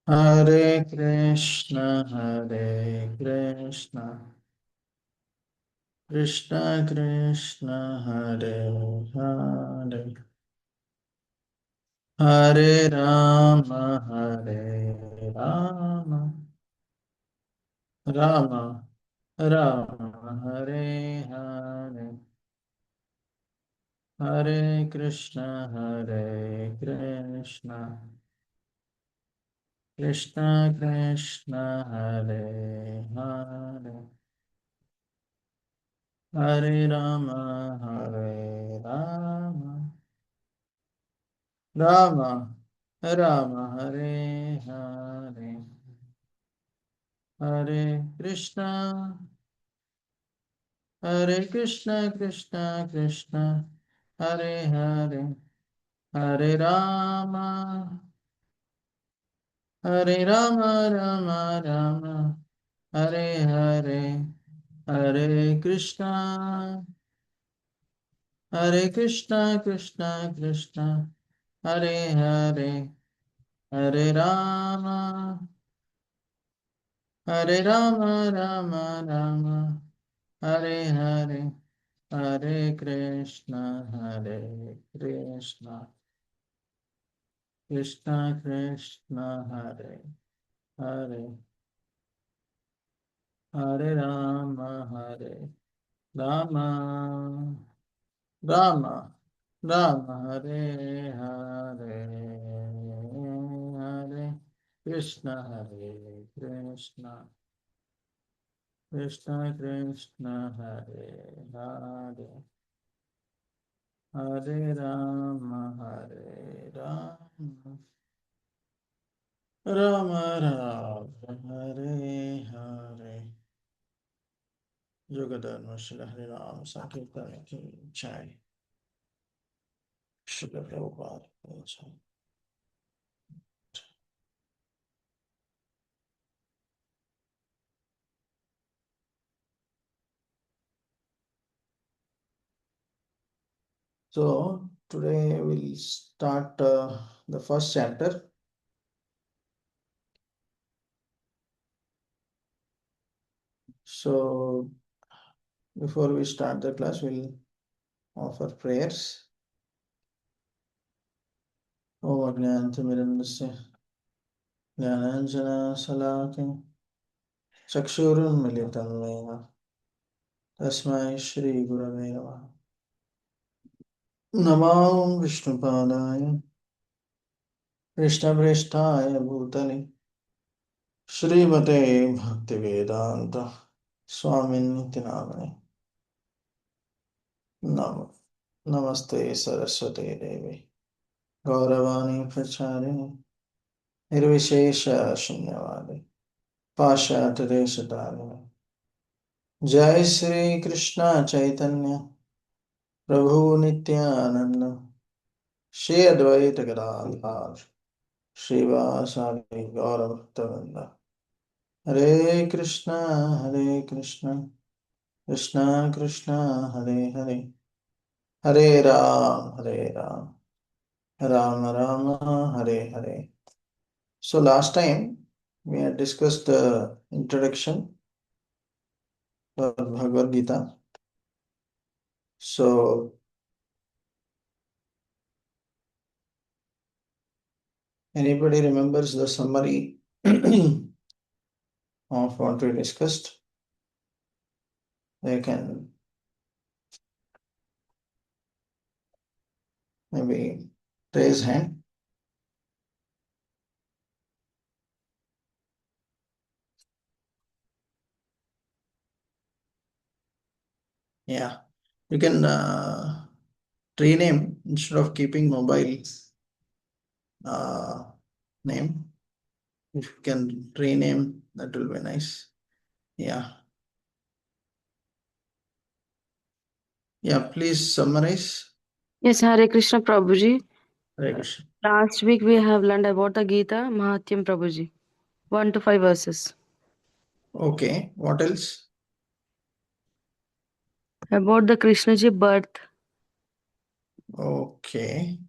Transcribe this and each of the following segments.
Hare Krishna, Hare Krishna, Krishna Krishna, Hare Hare, Hare Rama, Hare Rama, Rama Rama, Hare Hare, Hare Krishna, Hare Krishna, Krishna Krishna, Hare Hare. Hare Rama, Hare Rama, Rama Rama, Hare Hare, Hare Krishna, Hare Krishna, Krishna Krishna, Hare Hare, Hare Rama, Hare Rama, Rama Rama, Hare Hare, Hare Krishna, Hare Krishna, Krishna Krishna, Hare Hare. Hare Rama, Hare Rama, Rama Rama, Hare Hare, Hare Krishna, Hare Krishna, Krishna Krishna, Hare Hare, Hare Rama, Hare Rama, Rama Rama, Hare Hare, Hare Krishna, Hare Krishna. Krishna Krishna, Hare Hare, Hare Rama, Hare Rama, Rama Rama, Hare Hare. Yogadharma Shri Hare Rama Sankirtan Ki Jai. Shri Prabhupada Ki Jai. So today we'll start the first chapter. So before we start the class, we'll offer prayers. Om Ajnanatimirandasya ज्ञानाञ्जनशलाकं चक्षुरुन्मीलितं येन तस्मै श्रीगुरवे नमः। नमो विष्णुपादाय कृष्णप्रेष्ठाय भूतले श्रीमते भक्तिवेदान्त स्वामिनिति नामिने। नमो नमस्ते सरस्वते देवे गौरवाणी प्रचारिणे निर्विशेष शून्यवादे पाश्चात्यदेशतारिणे। जय श्री कृष्ण चैतन्य प्रभु नित्यानंद श्री अद्वैत गदाधर श्रीवासादि गौरभक्तवृंद। हरे कृष्णा कृष्णा कृष्णा हरे हरे, हरे Ram Ram Ram Hare Hare. So last time we had discussed the introduction for Bhagavad Gita. So anybody remembers the summary of what we discussed? They can maybe raise hand. Yeah, you can rename instead of keeping mobile name. If you can rename, that will be nice. Yeah. Yeah, please summarize. Yes, Hare Krishna Prabhuji. Hare Krishna. Last week we have learned about the Gita Mahatmya Prabhuji. 1 to 5 verses. Okay, what else? About the Krishnaji birth. Okay.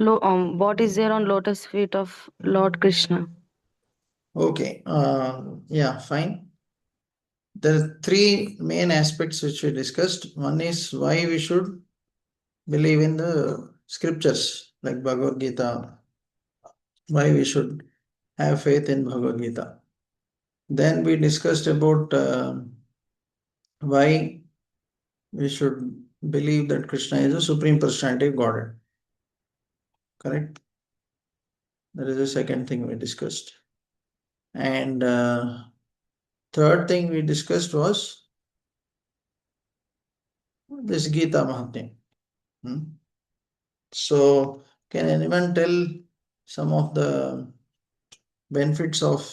What is there on lotus feet of Lord Krishna? Okay, yeah, fine. There are three main aspects which we discussed. One is why we should believe in the scriptures like Bhagavad Gita, why we should have faith in Bhagavad Gita. Then we discussed about why we should believe that Krishna is the Supreme Personality of Godhead. Correct? That is the second thing we discussed. And third thing we discussed was this Gita Mahatmya. So, can anyone tell some of the benefits of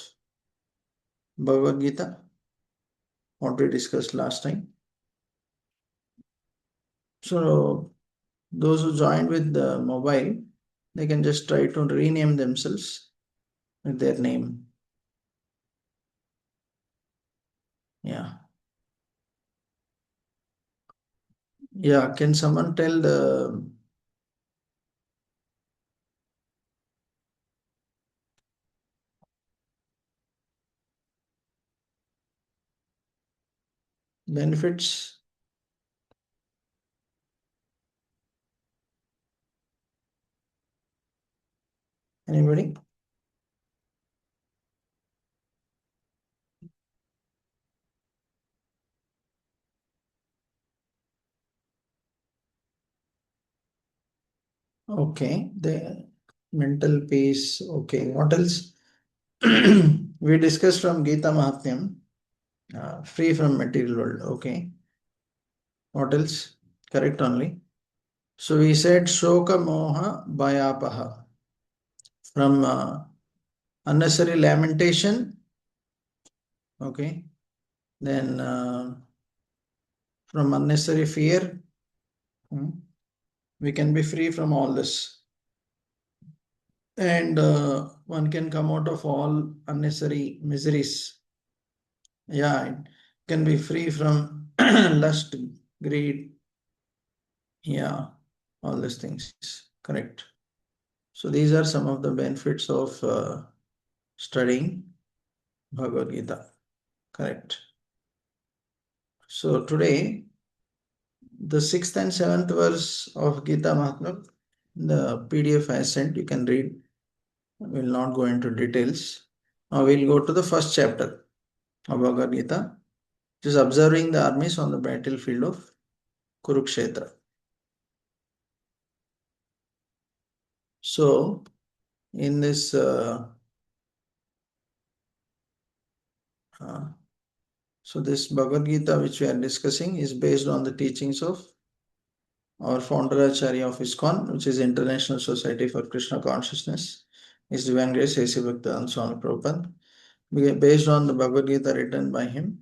Bhagavad Gita? What we discussed last time. So, those who joined with the mobile, they can just try to rename themselves with their name. Yeah. Yeah. Can someone tell the benefits? Anybody? Okay. The mental peace. Okay. What else? We discussed from Gita Mahatmya, free from material world. Okay. What else? Correct only. So we said Shoka Moha Bhayapaha, from unnecessary lamentation. Okay. Then from unnecessary fear, we can be free from all this. And one can come out of all unnecessary miseries. Yeah, it can be free from lust, greed. Yeah, all these things. Correct. So these are some of the benefits of studying Bhagavad Gita. Correct. So today, the sixth and seventh verse of Gita Mahatmya, the PDF I sent, you can read. I will not go into details. Now we'll go to the first chapter of Bhagavad Gita, which is observing the armies on the battlefield of Kurukshetra. So, in this this Bhagavad Gita which we are discussing is based on the teachings of our founder Acharya of ISKCON, which is International Society for Krishna Consciousness, is Divine Grace A.C. Bhaktivedanta Swami Prabhupada. Based on the Bhagavad Gita written by him,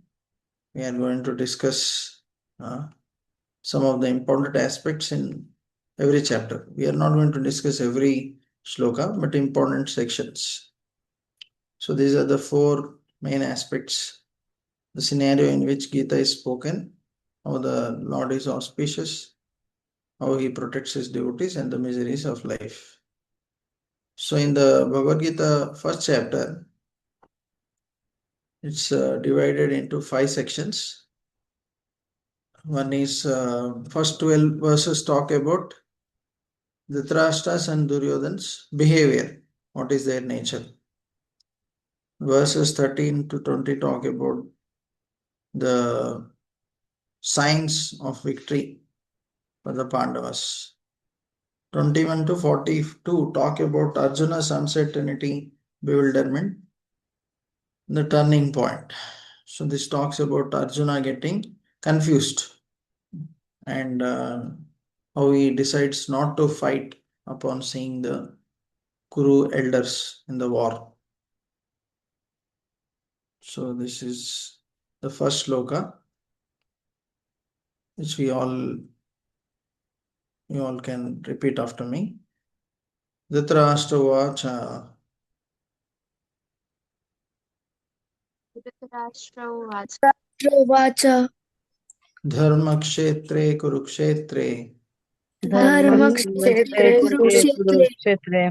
we are going to discuss some of the important aspects in every chapter. We are not going to discuss every shloka, but important sections. So these are the four main aspects. The scenario in which Gita is spoken, how the Lord is auspicious, how he protects his devotees, and the miseries of life. So in the Bhagavad Gita first chapter, it's divided into 5 sections. One is first 12 verses talk about Dhritarashtra's and Duryodhana's behavior. What is their nature? Verses 13 to 20 talk about the signs of victory for the Pandavas. 21 to 42 talk about Arjuna's uncertainty, bewilderment, the turning point. So this talks about Arjuna getting confused and how he decides not to fight upon seeing the Kuru elders in the war. So this is the first sloka, which you all can repeat after me. Dhritarashtra धृतराष्ट्रौवाच राष्ट्रोवाच धर्मक्षेत्रे कुरुक्षेत्रे धर्मक्षेत्रे कुरुक्षेत्रे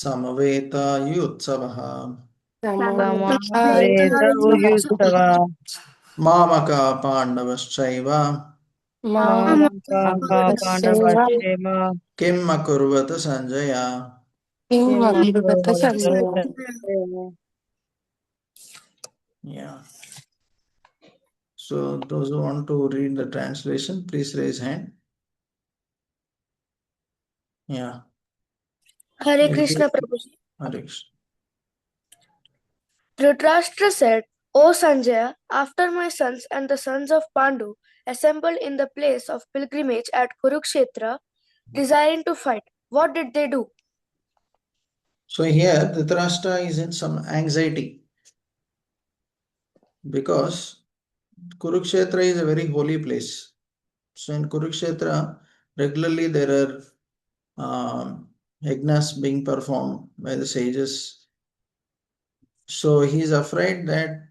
समवेतायुत्सवः समवेतयुत्सवा मामका पाण्डवश्चैव मामकाः पाण्डवश्चैव किम् अकुर्वत सञ्जय? किम् अकुर्वत Sanjay? Yeah. So those who want to read the translation, please raise hand. Yeah. Hare Krishna Prabhuji. Hare Krishna. Dhritarashtra said, O Sanjaya, after my sons and the sons of Pandu assembled in the place of pilgrimage at Kurukshetra, desiring to fight, what did they do? So here Dhritarashtra is in some anxiety because Kurukshetra is a very holy place. So in Kurukshetra, regularly there are yagnas being performed by the sages. So he is afraid that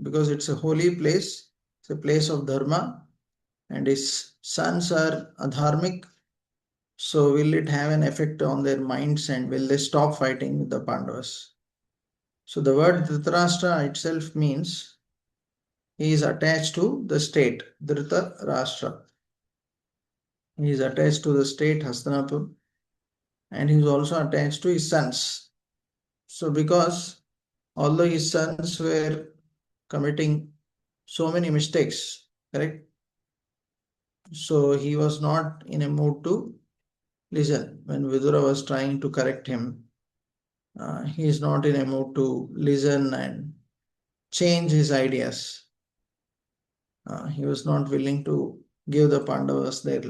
because it's a holy place, it's a place of dharma, and his sons are adharmic, so will it have an effect on their minds and will they stop fighting with the Pandavas? So the word Dhritarashtra itself means he is attached to the state, Dhritarashtra. He is attached to the state Hastinapur and he is also attached to his sons. So because although his sons were committing so many mistakes, correct? So he was not in a mood to listen. When Vidura was trying to correct him, he is not in a mood to listen and change his ideas. He was not willing to give the Pandavas their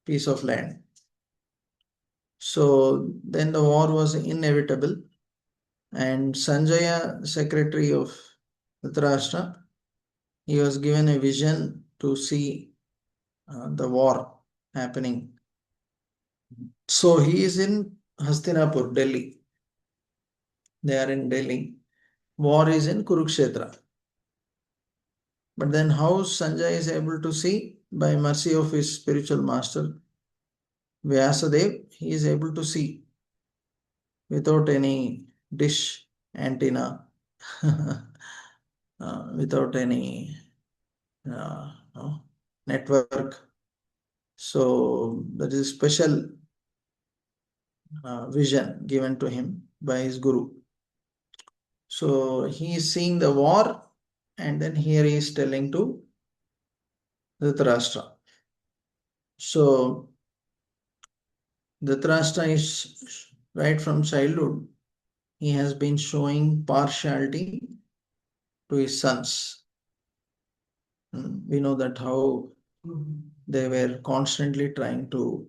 piece of land. So then the war was inevitable, and Sanjaya, secretary of Dhritarashtra, he was given a vision to see the war happening. So he is in Hastinapur, Delhi. They are in Delhi. War is in Kurukshetra. But then how Sanjay is able to see? By mercy of his spiritual master, Vyasadev, he is able to see without any dish, antenna, without any no, network. So that is special vision given to him by his guru. So he is seeing the war, and then here he is telling to Dhritarashtra. So Dhritarashtra is right from childhood, he has been showing partiality to his sons. We know that how they were constantly trying to,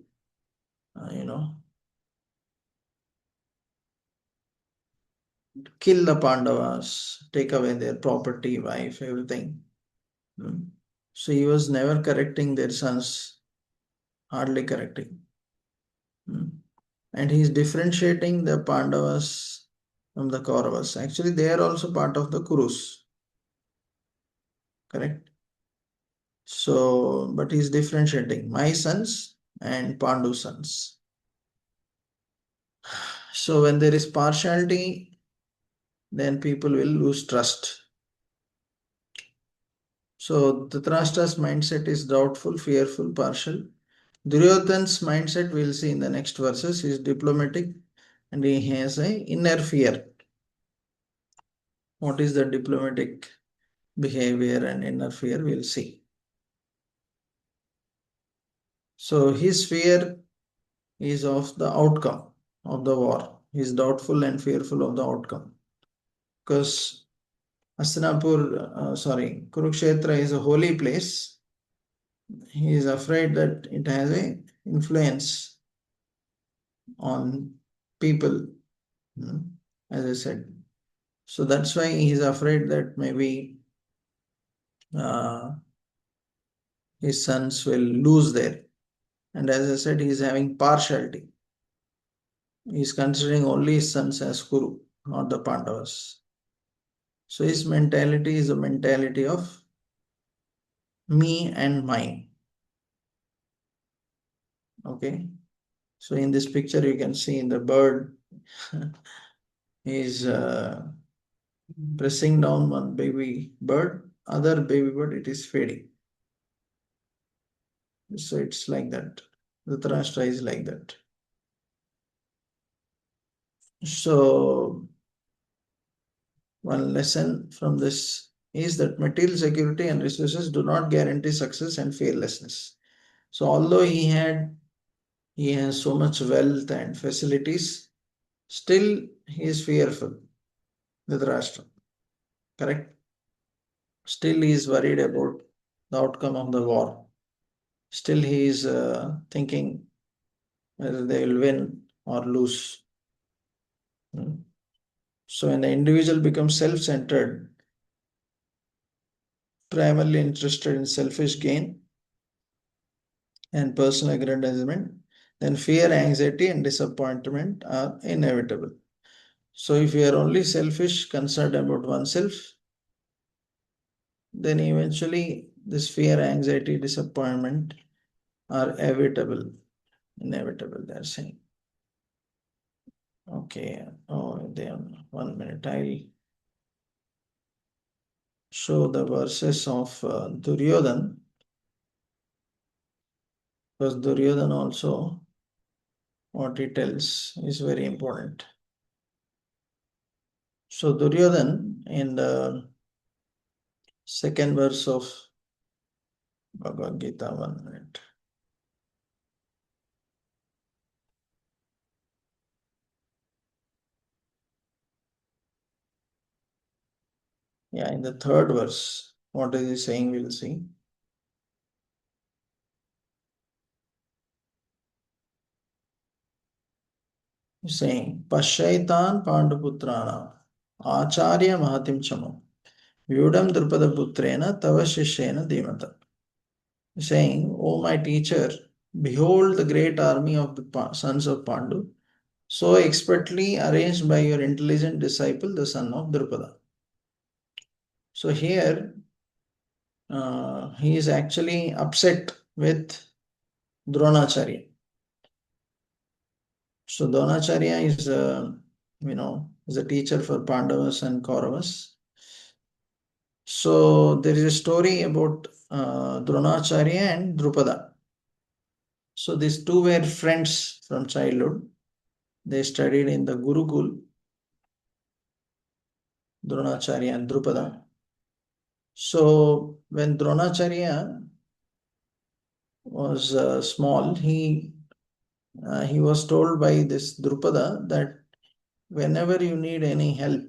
kill the Pandavas, take away their property, wife, everything. So he was never correcting their sons, hardly correcting. And he is differentiating the Pandavas from the Kauravas. Actually, they are also part of the Kurus. Correct? So, but he is differentiating my sons and Pandu sons. So when there is partiality, then people will lose trust. So Dhritarashtra's mindset is doubtful, fearful, partial. Duryodhana's mindset we'll see in the next verses is diplomatic and he has a inner fear. What is the diplomatic behavior and inner fear we'll see. So his fear is of the outcome of the war. He is doubtful and fearful of the outcome. Because Kurukshetra is a holy place. He is afraid that it has a influence on people, as I said. So that's why he is afraid that maybe his sons will lose there. And as I said, he is having partiality. He is considering only his sons as Kuru, not the Pandavas. So his mentality is a mentality of me and mine. Okay. So in this picture, you can see the bird is pressing down one baby bird, other baby bird, it is feeding. So it's like that. Dhritarashtra is like that. So one lesson from this is that material security and resources do not guarantee success and fearlessness. So although he has so much wealth and facilities, still he is fearful, Dhritarashtra. Correct? Still he is worried about the outcome of the war. Still he is thinking whether they will win or lose. Hmm. So when the individual becomes self-centered, primarily interested in selfish gain and personal aggrandizement, then fear, anxiety, and disappointment are inevitable. So if you are only selfish, concerned about oneself, then eventually this fear, anxiety, disappointment are inevitable. Inevitable, they're saying. Okay, oh, then 1 minute. I'll show the verses of Duryodhan, because Duryodhan also, what he tells is very important. So Duryodhan in the second verse of Bhagavad Gita, 1 minute. Yeah, in the third verse, what is he saying? We'll see. He's saying, Pashaitan Panduputrana, Acharya Mahatim Chamo, Vyudam Drupada Putrena, Tava Shishena Dimata. Saying, O my teacher, behold the great army of the sons of Pandu, so expertly arranged by your intelligent disciple, the son of Drupada. So here, he is actually upset with Dronacharya. So Dronacharya is, is a teacher for Pandavas and Kauravas. So there is a story about Dronacharya and Drupada. So these two were friends from childhood. They studied in the Gurukul, Dronacharya and Drupada. So when Dronacharya was small, he was told by this Drupada that whenever you need any help,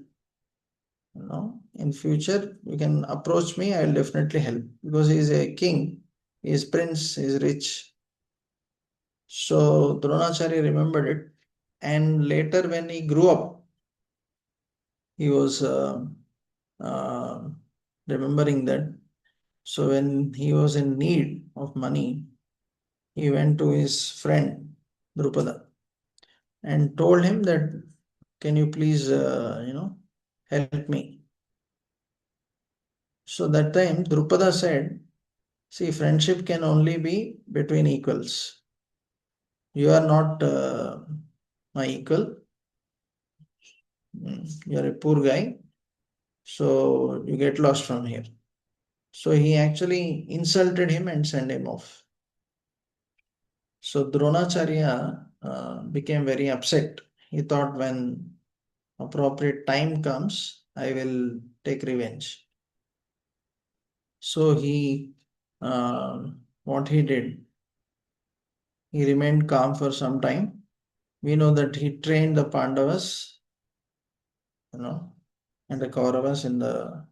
in future you can approach me. I will definitely help, because he is a king, he is prince, he is rich. So Dronacharya remembered it, and later when he grew up, he was uh, remembering that. So when he was in need of money, he went to his friend Drupada and told him that, can you please, help me? So that time Drupada said, see, friendship can only be between equals. You are not my equal. You are a poor guy. So you get lost from here. So he actually insulted him and sent him off. So Dronacharya became very upset. He thought, when appropriate time comes, I will take revenge. So what he did, he remained calm for some time. We know that he trained the Pandavas, and the Kauravas in the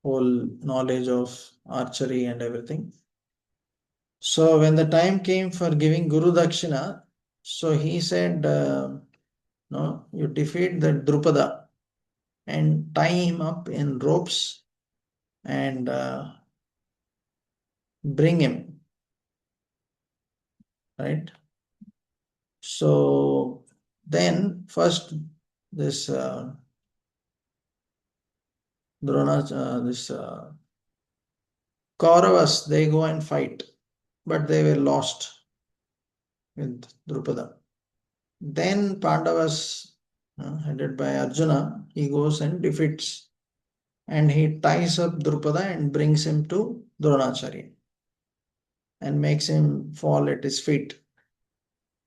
whole knowledge of archery and everything. So when the time came for giving Guru Dakshina, so he said, no, you defeat the Drupada and tie him up in ropes and bring him, right? So then first this Kauravas, they go and fight, but they were lost. with Drupada. Then Pandavas, headed by Arjuna, he goes and defeats, and he ties up Drupada and brings him to Dronacharya and makes him fall at his feet.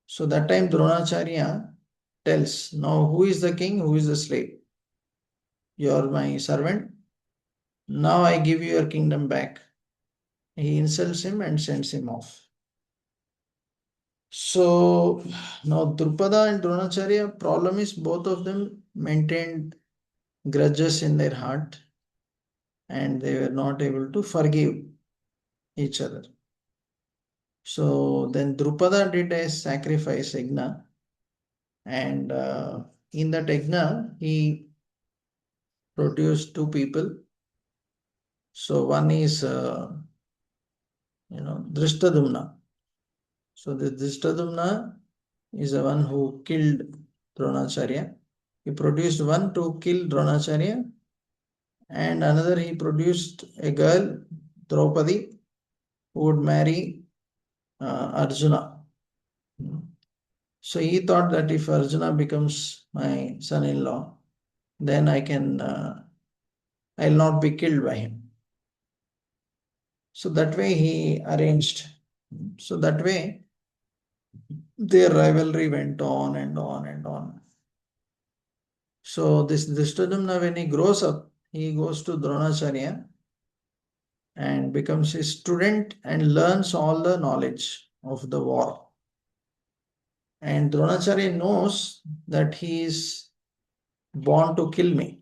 So that time Dronacharya tells, now who is the king, who is the slave? You are my servant. Now I give you your kingdom back. He insults him and sends him off. So now Drupada and Dronacharya, problem is both of them maintained grudges in their heart and they were not able to forgive each other. So then Drupada did a sacrifice yajna, and in that yajna he produced two people. So one is Drishtadumna. So the Drishtadumna is the one who killed Dronacharya. He produced one to kill Dronacharya, and another he produced a girl, Draupadi, who would marry Arjuna. So he thought that if Arjuna becomes my son-in-law, then I'll not be killed by him. So that way he arranged. So that way their rivalry went on and on and on. So this Drishtadumna, when he grows up, he goes to Dronacharya and becomes his student and learns all the knowledge of the war. And Dronacharya knows that he is born to kill me.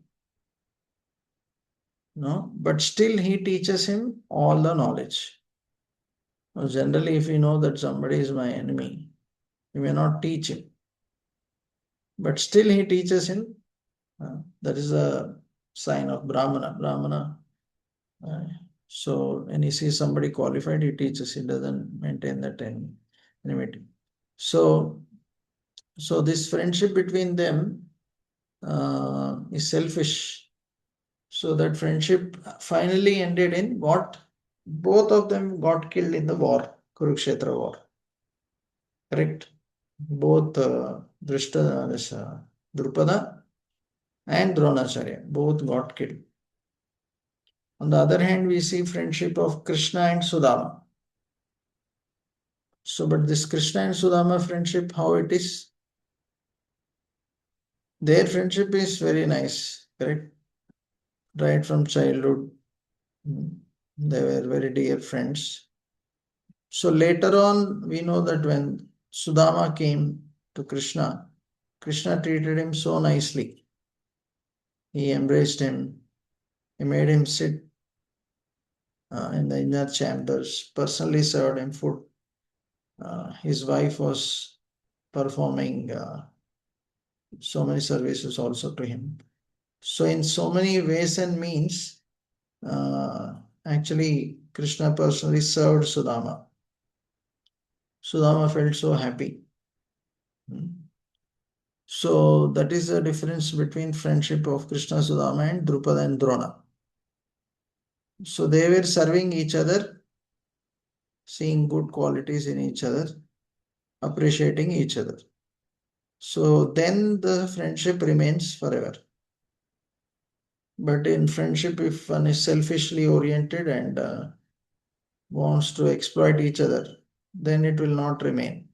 No, but still he teaches him all the knowledge. Now, generally, if you know that somebody is my enemy, you may not teach him. But still he teaches him. That is a sign of Brahmana. So when he sees somebody qualified, he teaches. He doesn't maintain that enmity. So this friendship between them is selfish. So that friendship finally ended in what? Both of them got killed in the war, Kurukshetra war. Correct? Both Drupada and Dronacharya both got killed. On the other hand, we see friendship of Krishna and Sudama. So, but this Krishna and Sudama friendship, how it is? Their friendship is very nice, correct? Right from childhood, they were very dear friends. So later on, we know that when Sudama came to Krishna, Krishna treated him so nicely. He embraced him, he made him sit in the inner chambers, personally served him food. His wife was performing so many services also to him. So, in so many ways and means, actually, Krishna personally served Sudama. Sudama felt so happy. So, that is the difference between friendship of Krishna, Sudama, and Drupada and Drona. So, they were serving each other, seeing good qualities in each other, appreciating each other. So, then the friendship remains forever. But in friendship, if one is selfishly oriented and wants to exploit each other, then it will not remain.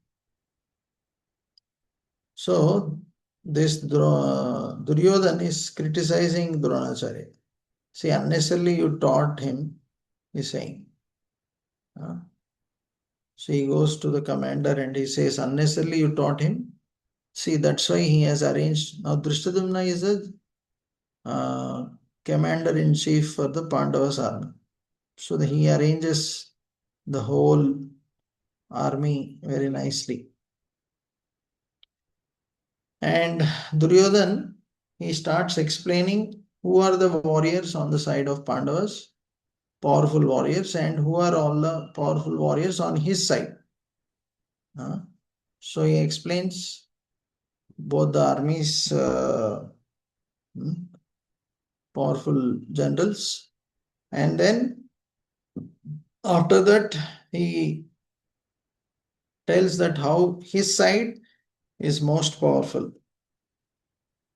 So, this Duryodhan is criticizing Dronacharya. See, unnecessarily you taught him, he's saying. So he goes to the commander and he says, unnecessarily you taught him. See, that's why he has arranged. Now, Drishtadumna is a commander-in-chief for the Pandavas army. So he arranges the whole army very nicely. And Duryodhan, he starts explaining who are the warriors on the side of Pandavas, powerful warriors, and who are all the powerful warriors on his side. So he explains both the armies, powerful generals, and then after that he tells that how his side is most powerful.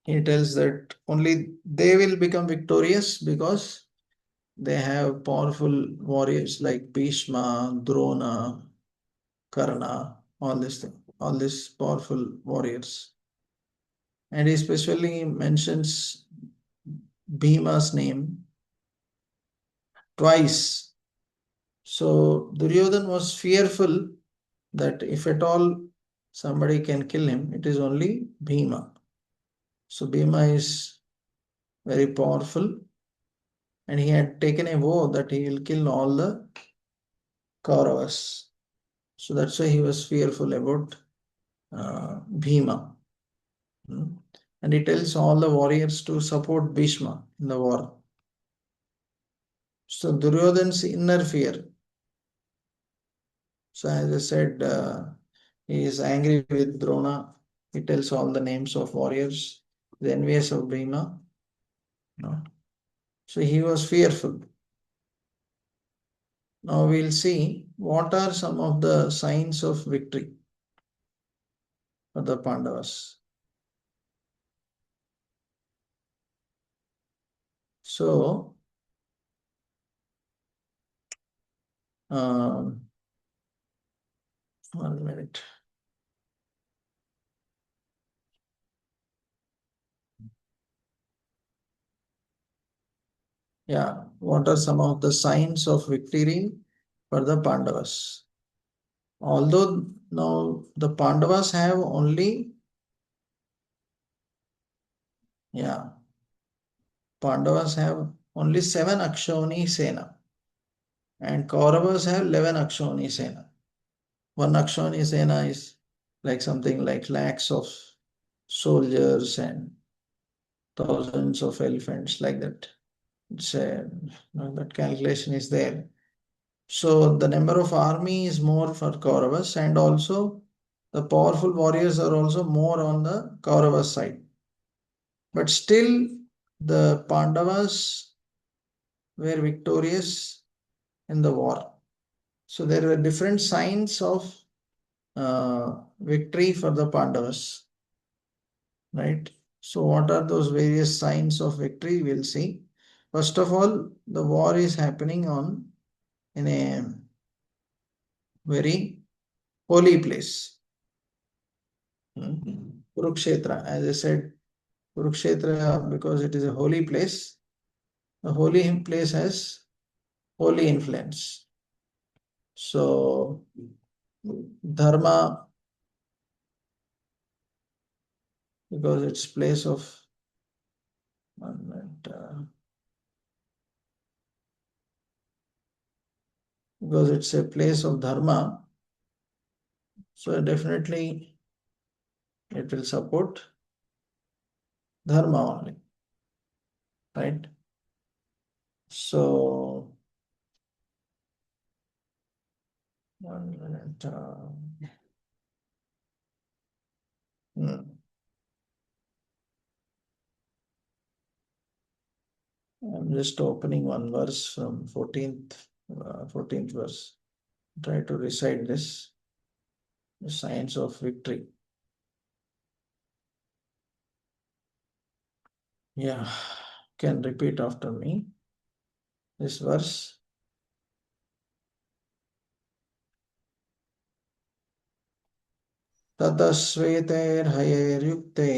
He tells that only they will become victorious because they have powerful warriors like Bhishma, Drona, Karna, all these powerful warriors. And he especially mentions Bhima's name twice. So Duryodhan was fearful that if at all somebody can kill him, it is only Bhima. So Bhima is very powerful, and he had taken a vow that he will kill all the Kauravas. So that's why he was fearful about Bhima. And he tells all the warriors to support Bhishma in the war. So Duryodhan's inner fear. So as I said, he is angry with Drona. He tells all the names of warriors, the envious of Bhima. No? So he was fearful. Now we'll see what are some of the signs of victory for the Pandavas. So, um, 1 minute. Yeah, what are some of the signs of victory for the Pandavas? Although now the Pandavas have only, Pandavas have only 7 Akshoni Sena, and Kauravas have 11 Akshoni Sena. 1 Akshoni Sena is like something like lakhs of soldiers and thousands of elephants, like that. It's that calculation is there. So the number of army is more for Kauravas, and also the powerful warriors are also more on the Kauravas side. But still, the Pandavas were victorious in the war. So there were different signs of victory for the Pandavas, right? So what are those various signs of victory? We'll see. First of all, the war is happening in a very holy place. Kurukshetra, as I said, Kurukshetra, because it is a holy place, the holy place has holy influence. So, dharma, because it's place of, 1 minute, because it's a place of dharma, so definitely it will support dharma only, right? So, 1 minute. I'm just opening one verse from 14th verse. Try to recite this, the signs of victory. Yeah, can repeat after me this verse. ततस्वेतैर्हयैर्युक्ते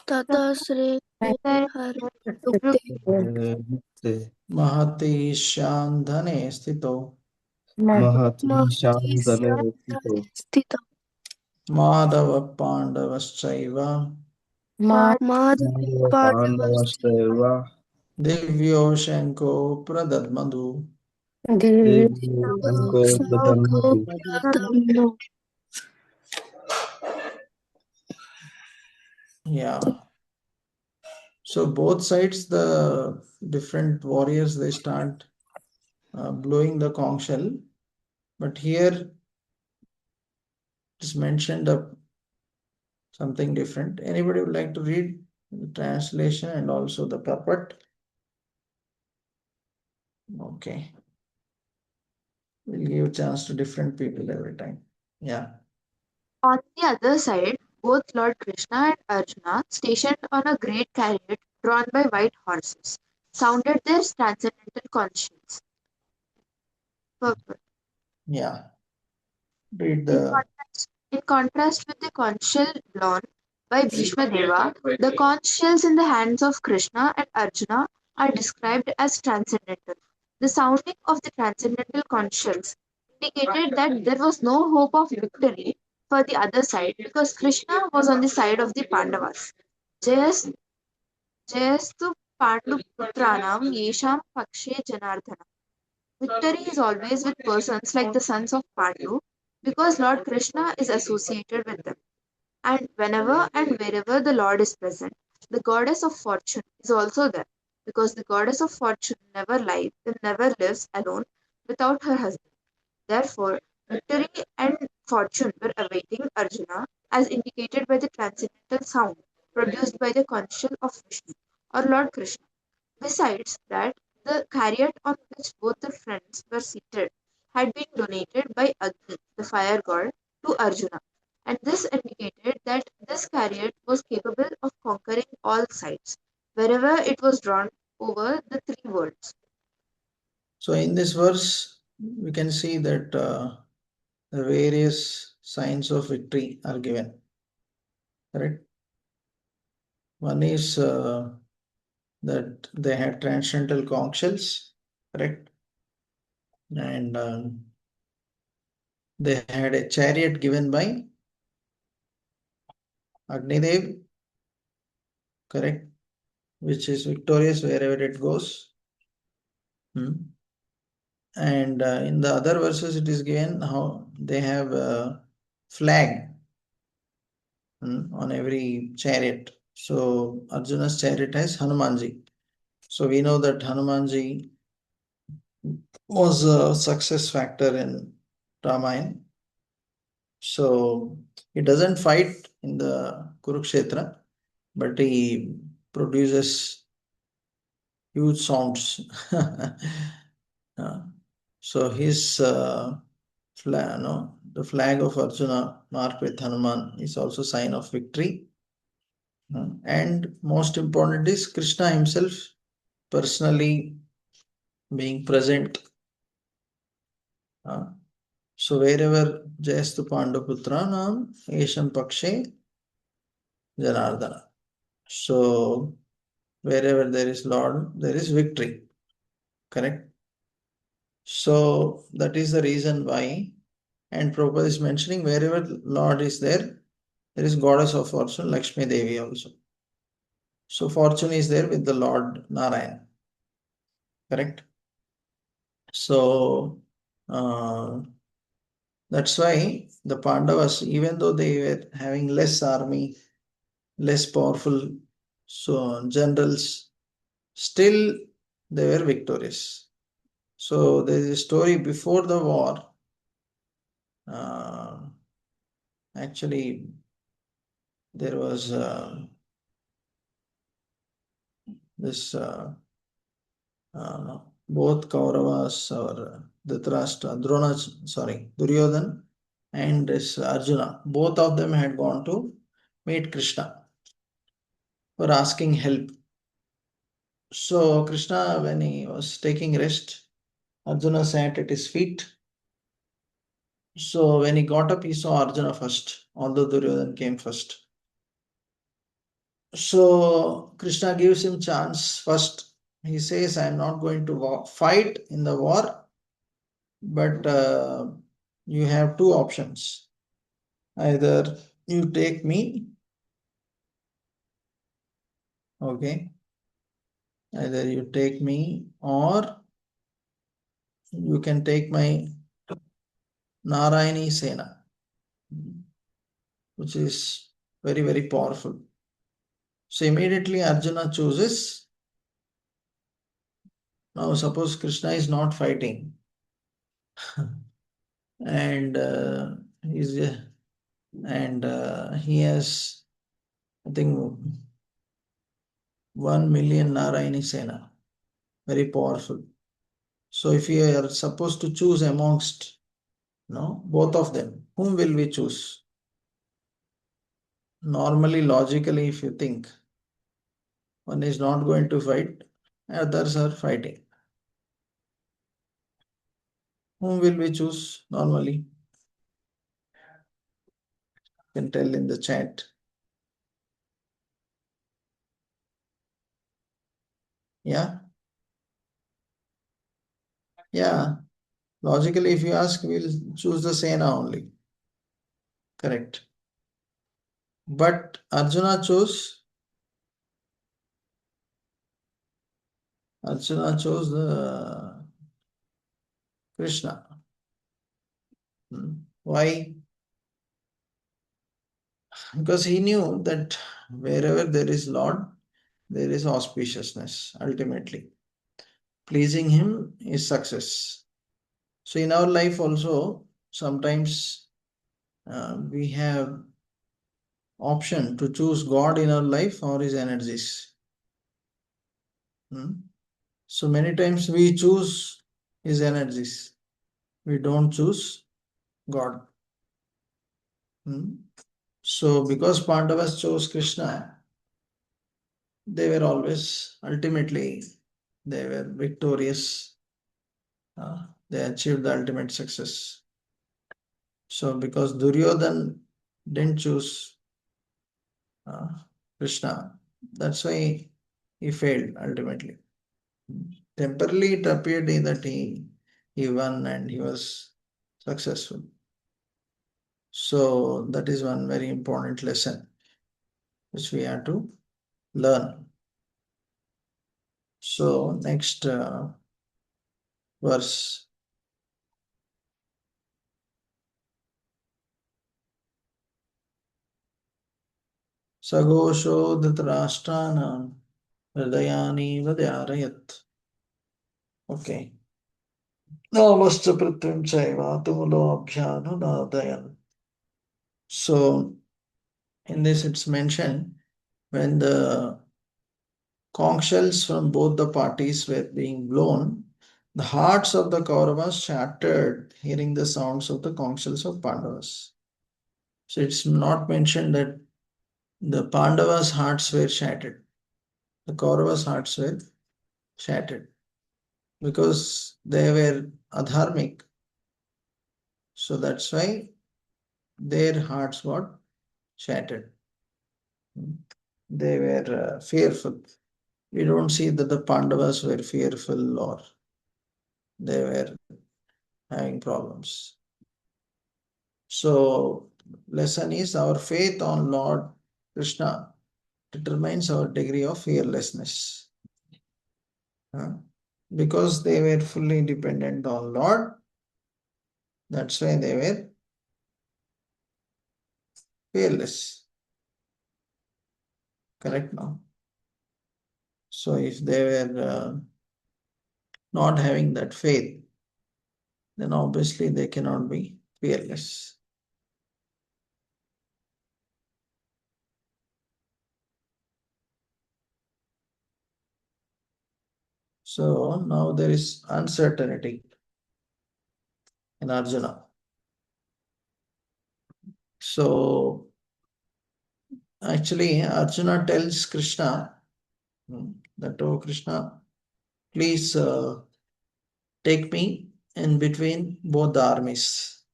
ततश्रेहर्युक्ते महति शान्धने स्थितो महतीशानदने स्थितो Madhav पाण्डवश्चैव माधवपाण्डवश्चैव दिव्यो शङ्को प्रदद्मधु. देव्यो शङ्को प्रदन्मतु। Yeah. So both sides, the different warriors, they start blowing the conch shell. But here it's mentioned something different. Anybody would like to read the translation and also the purport? Okay. We'll give a chance to different people every time. Yeah. On the other side, both Lord Krishna and Arjuna, stationed on a great chariot drawn by white horses, sounded their transcendental conscience. Purport. Yeah. Read In the. contrast, in contrast with the conch shell blown by Bhishma Deva, the conch shells in the hands of Krishna and Arjuna are described as transcendental. The sounding of the transcendental conch shells indicated that there was no hope of victory for the other side because Krishna was on the side of the Pandavas. Jayas, Jayastu Panduputranam Yesham Pakshe Janardana. Victory is always with persons like the sons of Pandu because Lord Krishna is associated with them. And whenever and wherever the Lord is present, the goddess of fortune is also there because the goddess of fortune never lives alone without her husband. Therefore, victory and fortune were awaiting Arjuna as indicated by the transcendental sound produced by the conch shell of Vishnu or Lord Krishna. Besides that, the chariot on which both the friends were seated had been donated by Agni, the fire god, to Arjuna, and this indicated that this chariot was capable of conquering all sides, wherever it was drawn over the three worlds. So in this verse, we can see that the various signs of victory are given. Correct. One is that they had transcendental conch shells. Correct. And they had a chariot given by Agnidev. Correct. Which is victorious wherever it goes. And in the other verses, it is given how they have a flag on every chariot. So Arjuna's chariot has Hanumanji. So we know that Hanumanji was a success factor in Ramayana. So he doesn't fight in the Kurukshetra, but he produces huge sounds. Uh, so his flag, no, the flag of Arjuna marked with Hanuman is also sign of victory. And most important is Krishna himself personally being present. So wherever Jayastu Pandaputranam Esham Pakshe Janardana. So wherever there is Lord, there is victory. Correct? So that is the reason why. And Prabhupada is mentioning wherever Lord is there is goddess of fortune, Lakshmi Devi also. So fortune is there with the Lord Narayan. Correct? So that's why the Pandavas, even though they were having less army, less powerful so generals, still they were victorious. So there is a story before the war. Actually, there was this both Kauravas or Dhritarashtra, Drona, sorry, Duryodhan and this Arjuna, both of them had gone to meet Krishna for asking help. So Krishna, when he was taking rest, Arjuna sat at his feet. So when he got up, he saw Arjuna first, although Duryodhan came first. So Krishna gives him chance first. He says, I am not going to fight in the war, but you have two options. Either you take me, okay, either you take me or you can take my Narayani Sena, which is very, very powerful. So immediately Arjuna chooses. Now suppose Krishna is not fighting and he's he has, I think, 1 million Narayani Sena, very powerful. So if you are supposed to choose amongst both of them, whom will we choose? Normally, logically, if you think, one is not going to fight, others are fighting. Whom will we choose normally? You can tell in the chat. Yeah? Yeah. Logically, if you ask, we'll choose the Sena only. Correct. But Arjuna chose the Krishna. Why? Because he knew that wherever there is Lord, there is auspiciousness ultimately. Pleasing him is success. So in our life also, sometimes we have option to choose God in our life or his energies. So many times we choose his energies. We don't choose God. So because Pandavas chose Krishna, they were always, ultimately, they were victorious. They achieved the ultimate success. So because Duryodhan didn't choose Krishna, that's why he failed ultimately. Temporarily it appeared that he won and he was successful. So that is one very important lesson which we have to learn. So next verse. Sagosho dhritarashtrana hridayani vadyarayat. Okay. Namascha prithvim chaiva tumulo abhyanu nadayan. So in this it's mentioned when the conch shells from both the parties were being blown, the hearts of the Kauravas shattered hearing the sounds of the conch shells of Pandavas. So it's not mentioned that the Pandavas' hearts were shattered. The Kauravas' hearts were shattered because they were adharmic. So that's why their hearts got shattered. They were fearful. We don't see that the Pandavas were fearful or they were having problems. So, lesson is our faith on Lord Krishna determines our degree of fearlessness. Because they were fully dependent on Lord, that's why they were fearless. Correct now? So if they were not having that faith, then obviously they cannot be fearless. So now there is uncertainty in Arjuna. So actually Arjuna tells Krishna that, oh Krishna, please take me in between both the armies.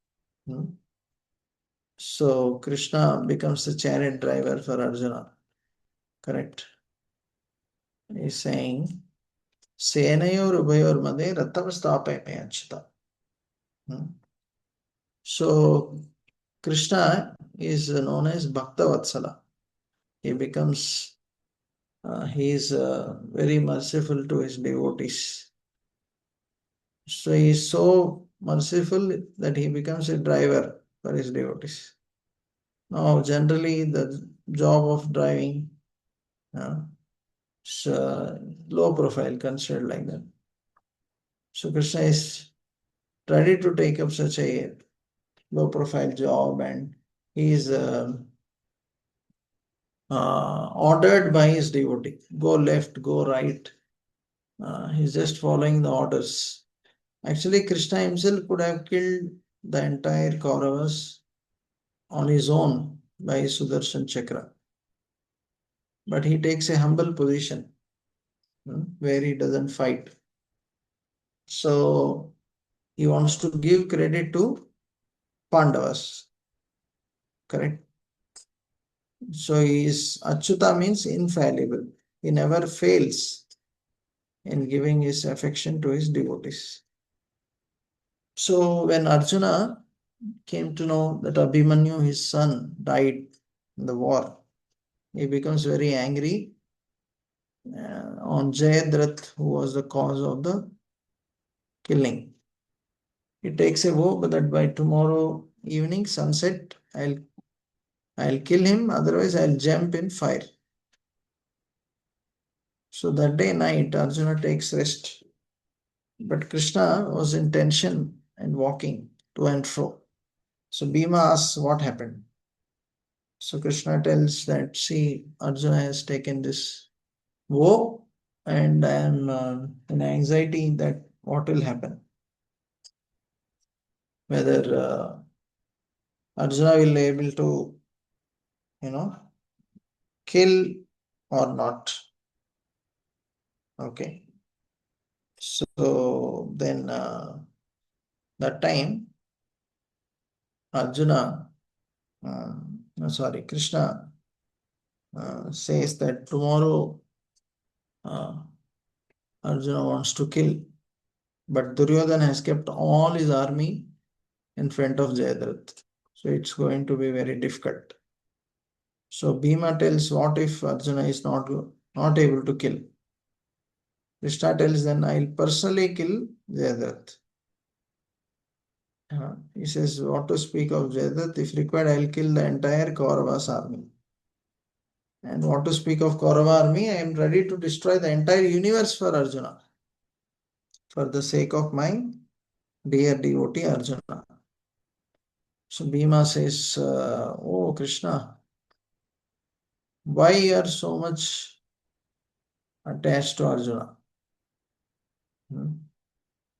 So Krishna becomes the chariot driver for Arjuna. Correct? He's saying, Senayor Ubayor Made Ratam Stapayame Achita. So Krishna is known as Bhakta Vatsala. He becomes, he is very merciful to his devotees. So he is so merciful that he becomes a driver for his devotees. Now, generally, the job of driving is low profile, considered like that. So Krishna is ready to take up such a low profile job, and he is ordered by his devotee. Go left, go right. He's just following the orders. Actually, Krishna himself could have killed the entire Kauravas on his own by Sudarshan Chakra. But he takes a humble position where he doesn't fight. So he wants to give credit to Pandavas. Correct? So Achyuta means infallible. He never fails in giving his affection to his devotees. So when Arjuna came to know that Abhimanyu, his son, died in the war, he becomes very angry on Jayadratha, who was the cause of the killing. He takes a vow that by tomorrow evening, sunset, I'll kill him, otherwise I'll jump in fire. So that day night, Arjuna takes rest. But Krishna was in tension and walking to and fro. So Bhima asks what happened. So Krishna tells that, see, Arjuna has taken this vow and I am in anxiety that what will happen. Whether Arjuna will be able to, kill or not. Okay. So then that time Arjuna, Krishna says that tomorrow Arjuna wants to kill, but Duryodhana has kept all his army in front of Jayadratha. So it's going to be very difficult. So Bhima tells, what if Arjuna is not able to kill? Krishna tells, then I'll personally kill Jayadratha. He says, what to speak of Jayadratha? If required, I'll kill the entire Kauravas army. And what to speak of Kaurava army? I am ready to destroy the entire universe for Arjuna, for the sake of my dear devotee Arjuna. So Bhima says, oh Krishna, why you are so much attached to Arjuna?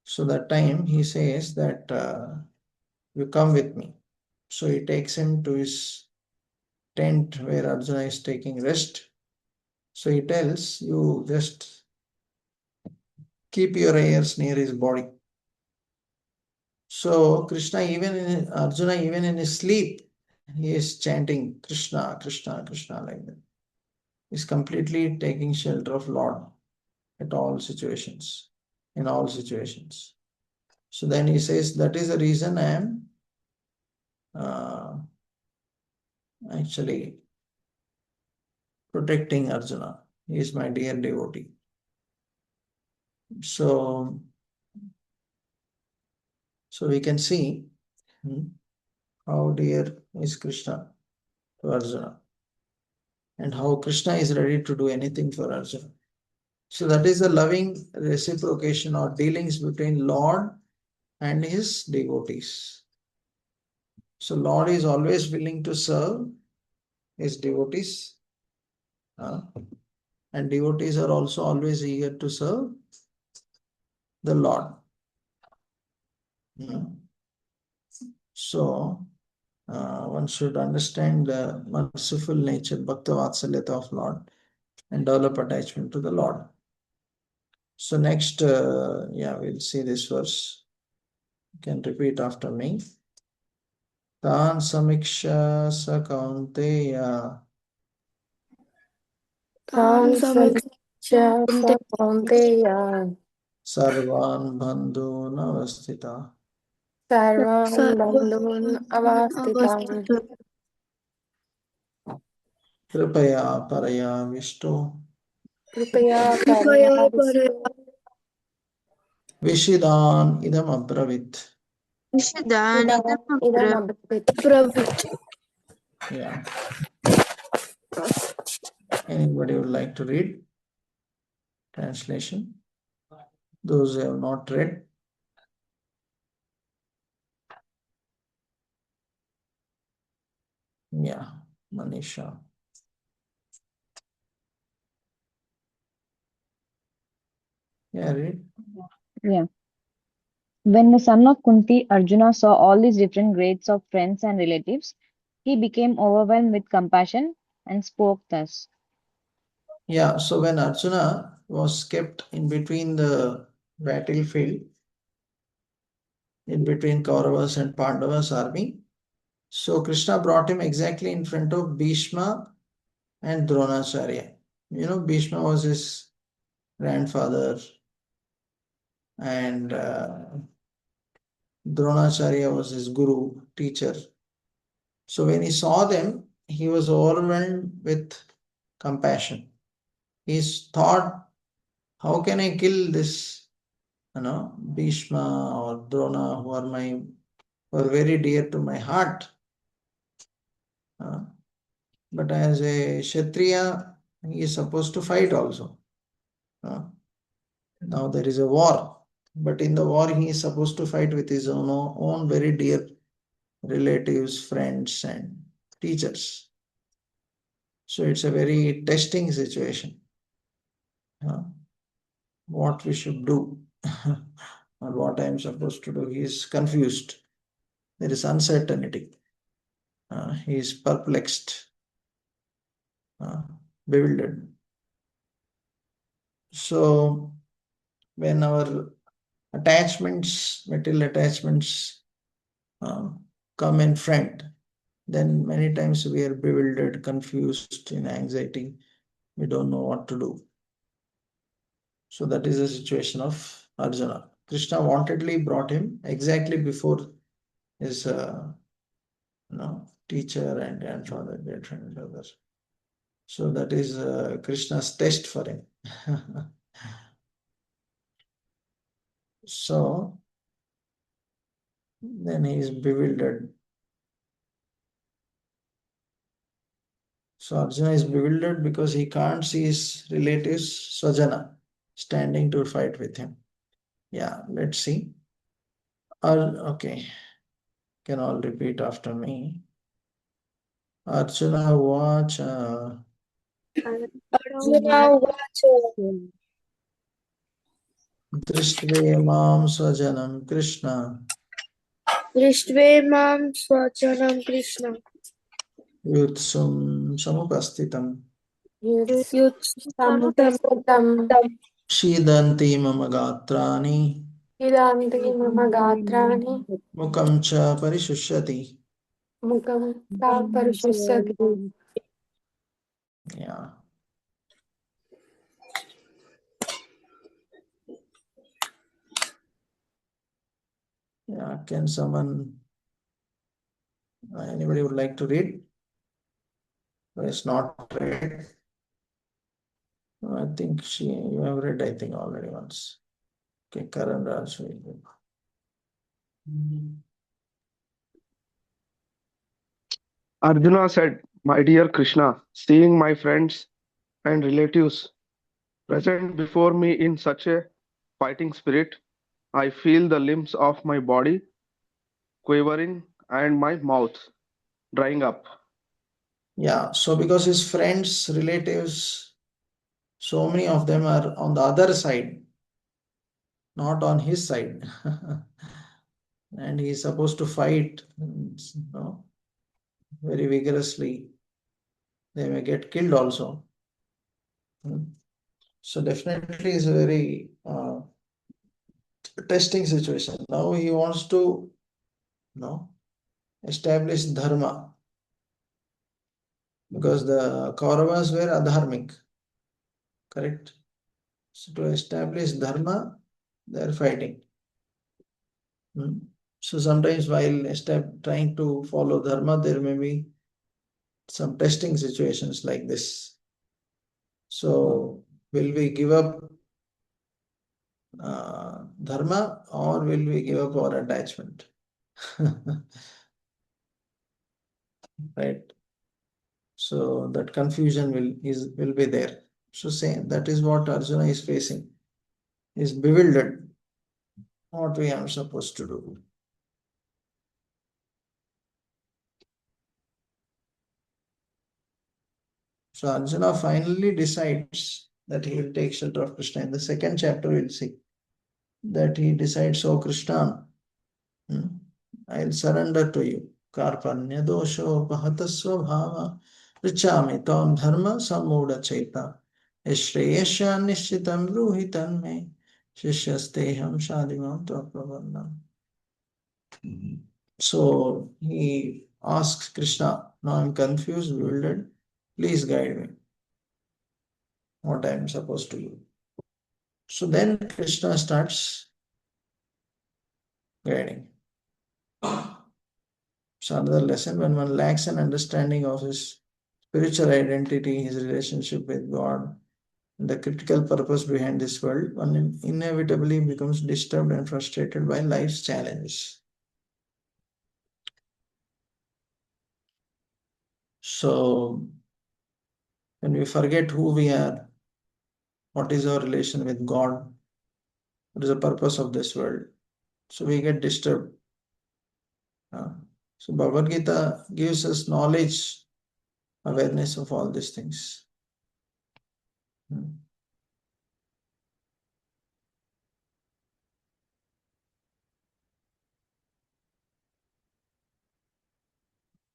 So that time he says that you come with me. So he takes him to his tent where Arjuna is taking rest. So he tells you just keep your ears near his body. So Arjuna even in his sleep, he is chanting Krishna, Krishna, Krishna like that. He's completely taking shelter of Lord at all situations, in all situations. So then he says, that is the reason I am actually protecting Arjuna. He is my dear devotee. So we can see how dear is Krishna to Arjuna and how Krishna is ready to do anything for Arjuna. So that is the loving reciprocation or dealings between Lord and his devotees. So Lord is always willing to serve his devotees, and devotees are also always eager to serve the Lord. So one should understand the merciful nature, Bhakta Vatsalyata of Lord, and develop attachment to the Lord. So next, we'll see this verse. You can repeat after me. Tan samiksha sa kaunteya Tam samiksha sa kaunteya sarvan bandhu navastita sarvan bandhun avastitam kripaya paraya vishto kripaya parayavishto vishidan idam abravit. idam abhrit. Yeah. Anybody would like to read? Translation. Those who have not read. Yeah, Manisha. Yeah, read. Yeah. When the son of Kunti, Arjuna saw all these different grades of friends and relatives, He became overwhelmed with compassion and spoke thus. Yeah, so when Arjuna was kept in between the battlefield, in between Kauravas and Pandavas' army, so Krishna brought him exactly in front of Bhishma and Dronacharya. Bhishma was his grandfather, and Dronacharya was his guru, teacher. So when he saw them, he was overwhelmed with compassion. He thought, how can I kill this, Bhishma or Drona, who are very dear to my heart. But as a Kshatriya, he is supposed to fight also. Now there is a war, but in the war he is supposed to fight with his own very dear relatives, friends, and teachers. So it's a very testing situation. What we should do or what I am supposed to do. He is confused. There is uncertainty. He is perplexed, bewildered. So when our attachments, material attachments, come in front, then many times we are bewildered, confused, in anxiety. We don't know what to do. So that is the situation of Arjuna. Krishna wantedly brought him exactly before his teacher and grandfather, great grandfather. So that is Krishna's test for him. So then he is bewildered. So Arjuna is bewildered because he can't see his relatives, Swajana, standing to fight with him. Yeah, let's see. Okay, can all repeat after me. Arjuna Vacha Arjuna Vacha Drishtve Mam Swajanam Krishna Drishtve Swachanam Krishna Yutsum Samupastitam Yutsam Shidanti Mama Gatrani Idanti mama gatrani Mukam Cha Parishushati. mukam ta parishyati. Yeah. Yeah, can someone, anybody would like to read? It's not read. I think you have read, I think, already once. Okay, Karan Raj will read. Arjuna said, My dear Krishna, seeing my friends and relatives present before me in such a fighting spirit, I feel the limbs of my body quivering and my mouth drying up. Yeah, so because his friends, relatives, so many of them are on the other side, not on his side. And he is supposed to fight, very vigorously. They may get killed also. So definitely is a very testing situation. Now he wants to establish dharma, because the Kauravas were adharmic, correct? So to establish dharma, they are fighting. So sometimes while trying to follow dharma, there may be some testing situations like this. So will we give up dharma, or will we give up our attachment? Right? So that confusion will be there. So same, that is what Arjuna is facing. He is bewildered. What we are supposed to do? So Arjuna finally decides that he will take shelter of Krishna. In the second chapter, we'll see that he decides, oh Krishna, I'll surrender to you. Karpanya dosho bhava Richami tam dharma samuda cheta Eshreyasya nishchitam bruhitan me Shishyasteham shadimam tvapravarnam. So he asks Krishna, now I'm confused, bewildered, please guide me what I'm supposed to do. So then Krishna starts guiding. So another lesson, when one lacks an understanding of his spiritual identity, his relationship with God, the critical purpose behind this world, one inevitably becomes disturbed and frustrated by life's challenges. So when we forget who we are, what is our relation with God, what is the purpose of this world, so we get disturbed. So Bhagavad Gita gives us knowledge, awareness of all these things.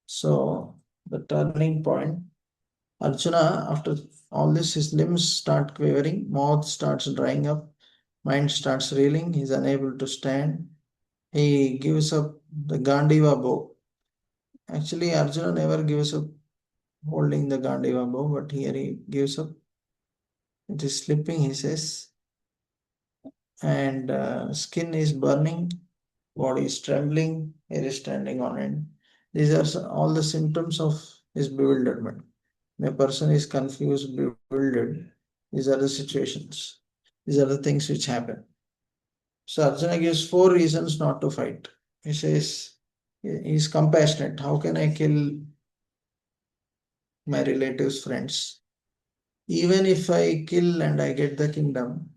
So the turning point, Arjuna, after all this, his limbs start quivering, mouth starts drying up, mind starts reeling, he's unable to stand. He gives up the Gandiva bow. Actually, Arjuna never gives up holding the Gandiva bow, but here he gives up. It is slipping, he says, and skin is burning, body is trembling, hair is standing on end. These are all the symptoms of his bewilderment. When a person is confused, bewildered, these are the situations. These are the things which happen. So Arjuna gives 4 reasons not to fight. He says, he is compassionate. How can I kill my relatives, friends? Even if I kill and I get the kingdom,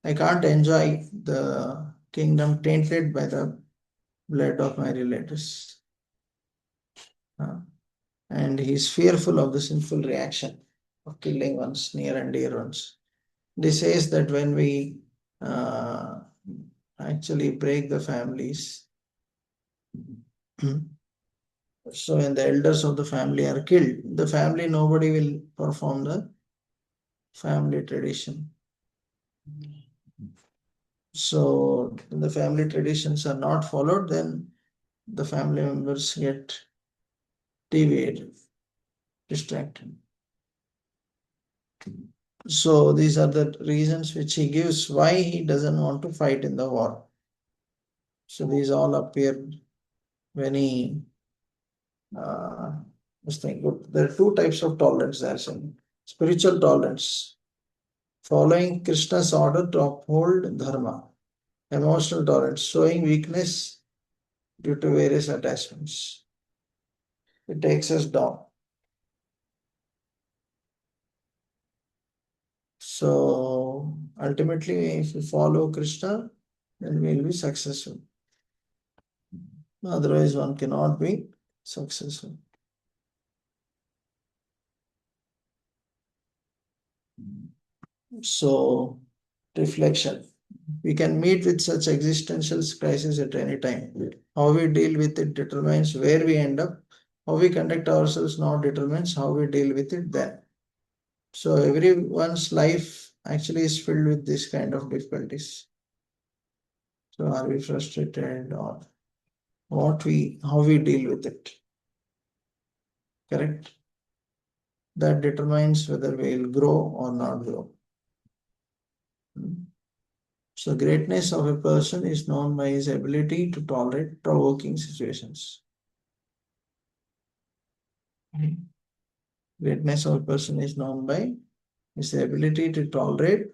I can't enjoy the kingdom tainted by the blood of my relatives. And he is fearful of the sinful reaction of killing one's near and dear ones. This says that when we actually break the families, so when the elders of the family are killed, the family, nobody will perform the family tradition. So when the family traditions are not followed, then the family members get deviated, distracted. So these are the reasons which he gives why he doesn't want to fight in the war. So these all appear when he there are 2 types of tolerance. There's some spiritual tolerance, following Krishna's order to uphold dharma, emotional tolerance, showing weakness due to various attachments. It takes us down. So ultimately, if we follow Krishna, then we will be successful. Otherwise, one cannot be successful. So, reflection. We can meet with such existential crisis at any time. How we deal with it determines where we end up. How we conduct ourselves now determines how we deal with it then. So everyone's life actually is filled with this kind of difficulties. So are we frustrated or how we deal with it? Correct? That determines whether we will grow or not grow. So greatness of a person is known by his ability to tolerate provoking situations. Greatness of a person is known by his ability to tolerate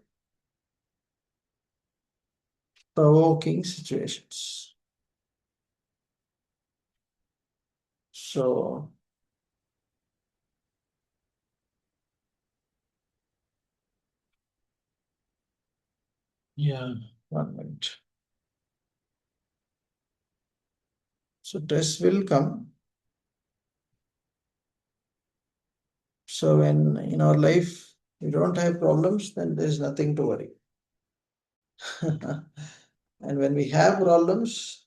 provoking situations. So, yeah, 1 minute. So tests will come. So when in our life we don't have problems, then there's nothing to worry. And when we have problems,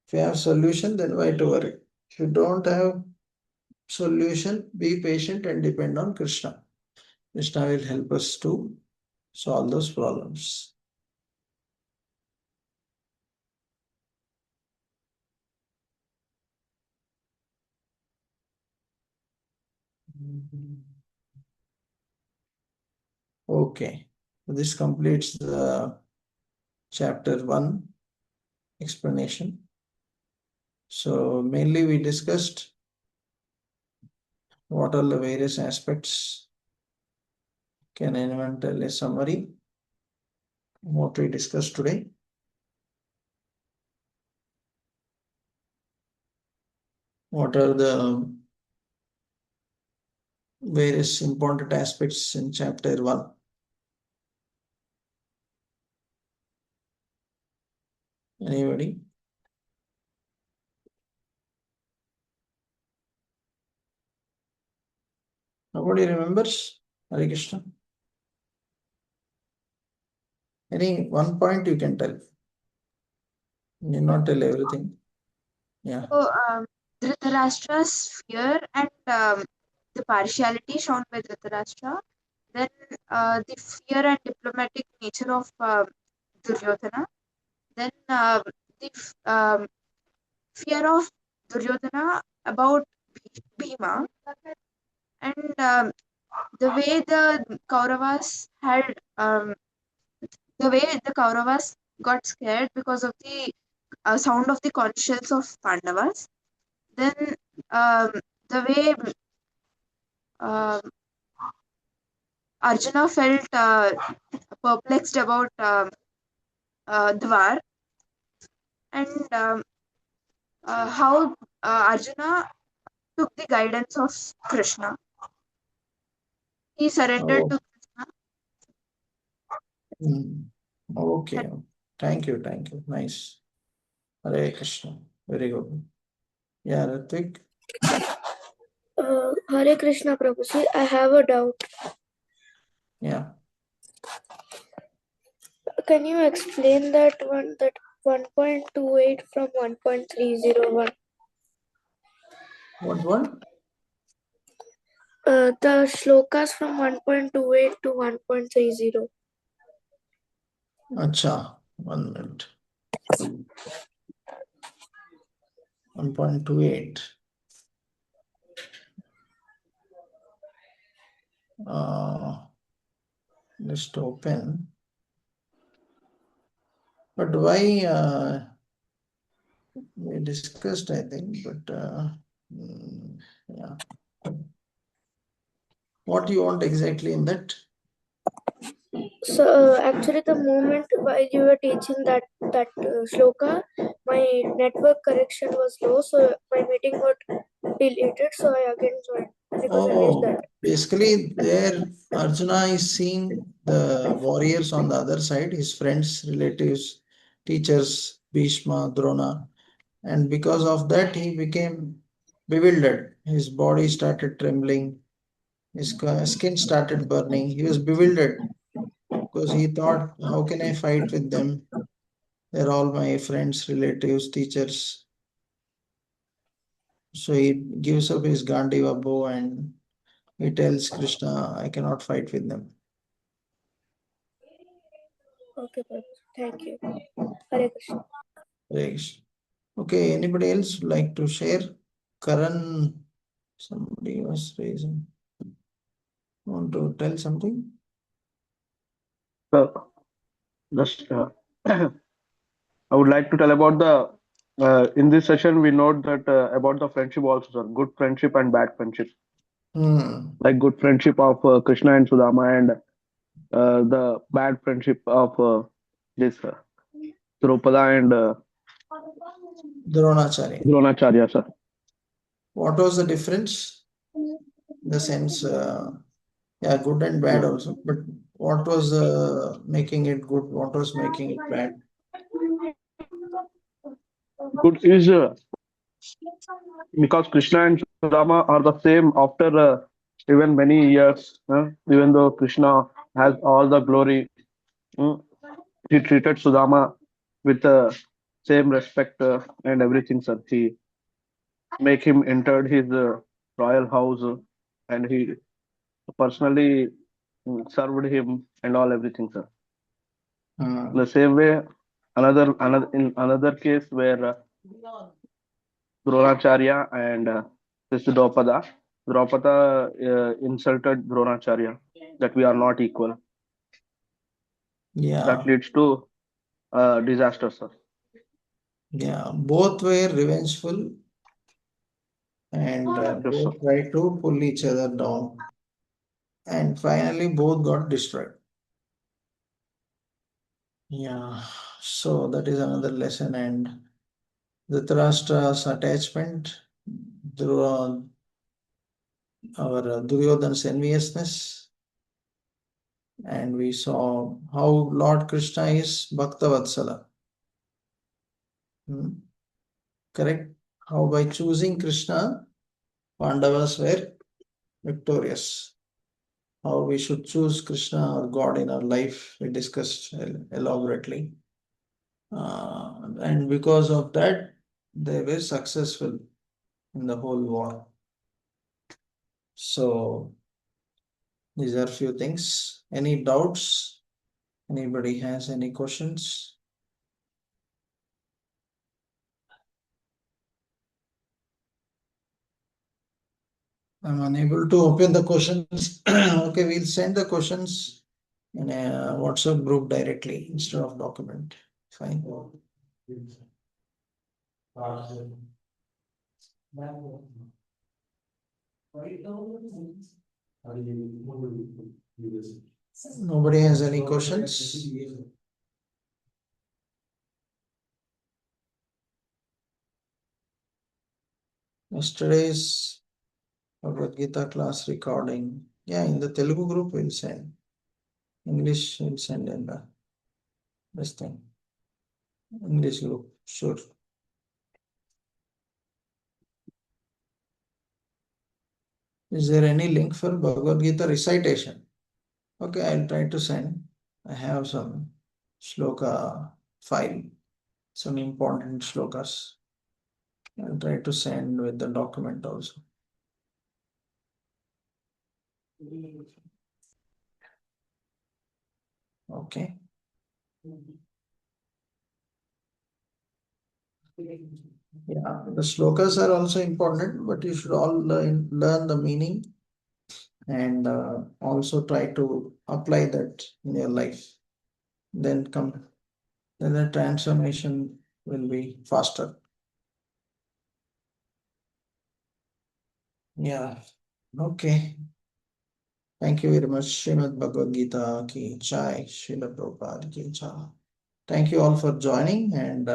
if we have solution, then why to worry? If you don't have solution, be patient and depend on Krishna. Krishna will help us to solve those problems. Okay, this completes the chapter 1 explanation. So mainly we discussed what are the various aspects. Can anyone tell a summary what we discussed today? What are the various important aspects in chapter 1? Anybody? Nobody remembers? Hare Krishna. Any one point you can tell. You need not tell everything. Yeah. So, Dhritarashtra's fear and the partiality shown by Dhritarashtra, then the fear and diplomatic nature of Duryodhana, then the fear of Duryodhana about Bhima, and the way the Kauravas had, the way the Kauravas got scared because of the sound of the conch shells of Pandavas. Then the way Arjuna felt perplexed about Dwar, and how Arjuna took the guidance of Krishna. He surrendered Oh. to Krishna. Okay. Thank you. Thank you. Nice. Hare Krishna. Very good. Yeah, Ritvik. Hare Krishna Prabhuji, I have a doubt. Yeah. Can you explain that 1.28 from 1.301? What one? The slokas from 1.28 to 1.30. Acha. 1 minute. 1.28. Just open. But why? We discussed, I think, but yeah. What do you want exactly in that? So actually, the moment while you were teaching that shloka, my network connection was low, so my meeting got deleted. So I again joined because I missed that. Basically, there Arjuna is seeing the warriors on the other side, his friends, relatives, teachers, Bhishma, Drona, and because of that, he became bewildered. His body started trembling, his skin started burning. He was bewildered because he thought, how can I fight with them? They're all my friends, relatives, teachers. So he gives up his Gandiva bow and he tells Krishna, I cannot fight with them. Okay, Prabhu. Thank you. Hare Krishna. Hare Krishna. Okay, anybody else would like to share? Karan, somebody was raising. Want to tell something? So, just I would like to tell about the in this session we note that about the friendship also, sir. Good friendship and bad friendship. Like good friendship of Krishna and Sudama, and the bad friendship of this Drupada and Dronacharya. Dronacharya, sir. What was the difference? In the sense, yeah, good and bad also. But what was making it good? What was making it bad? Good is because Krishna and Sudama are the same after even many years. Even though Krishna has all the glory, he treated Sudama with the same respect and everything, sir. He make him entered his royal house, and he personally served him and all everything, sir. The same way, another case where Dronacharya and this Draupada insulted Dronacharya that we are not equal. Yeah, That leads to disaster, sir. yeah, both were revengeful and Yes, sir. both tried to pull each other down. And finally, both got destroyed. Yeah, so that is another lesson. And Dhritarashtra's attachment, our Duryodhana's enviousness, and we saw how Lord Krishna is Bhaktavatsala. Correct? How by choosing Krishna, Pandavas were victorious. How we should choose Krishna or God in our life, we discussed elaborately. And because of that, they were successful in the whole war. So these are few things. Any doubts? Anybody has any questions? I'm unable to open the questions. Okay, we'll send the questions in a WhatsApp group directly instead of document. Fine. Nobody has any questions? Yesterday's Bhagavad Gita class recording. Yeah, in the Telugu group we'll send. English we'll send in the this thing. English group, sure. Is there any link for Bhagavad Gita recitation? Okay, I'll try to send. I have some sloka file, some important slokas. I'll try to send with the document also. Okay. Yeah, the slokas are also important, but you should all learn the meaning and also try to apply that in your life. Then the transformation will be faster. Yeah. Okay. Thank you very much. Srimad Bhagavad Gita ki jai, Srila Prabhupada ki jai. Thank you all for joining, and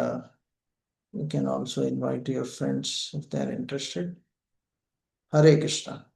you can also invite your friends if they are interested. Hare Krishna.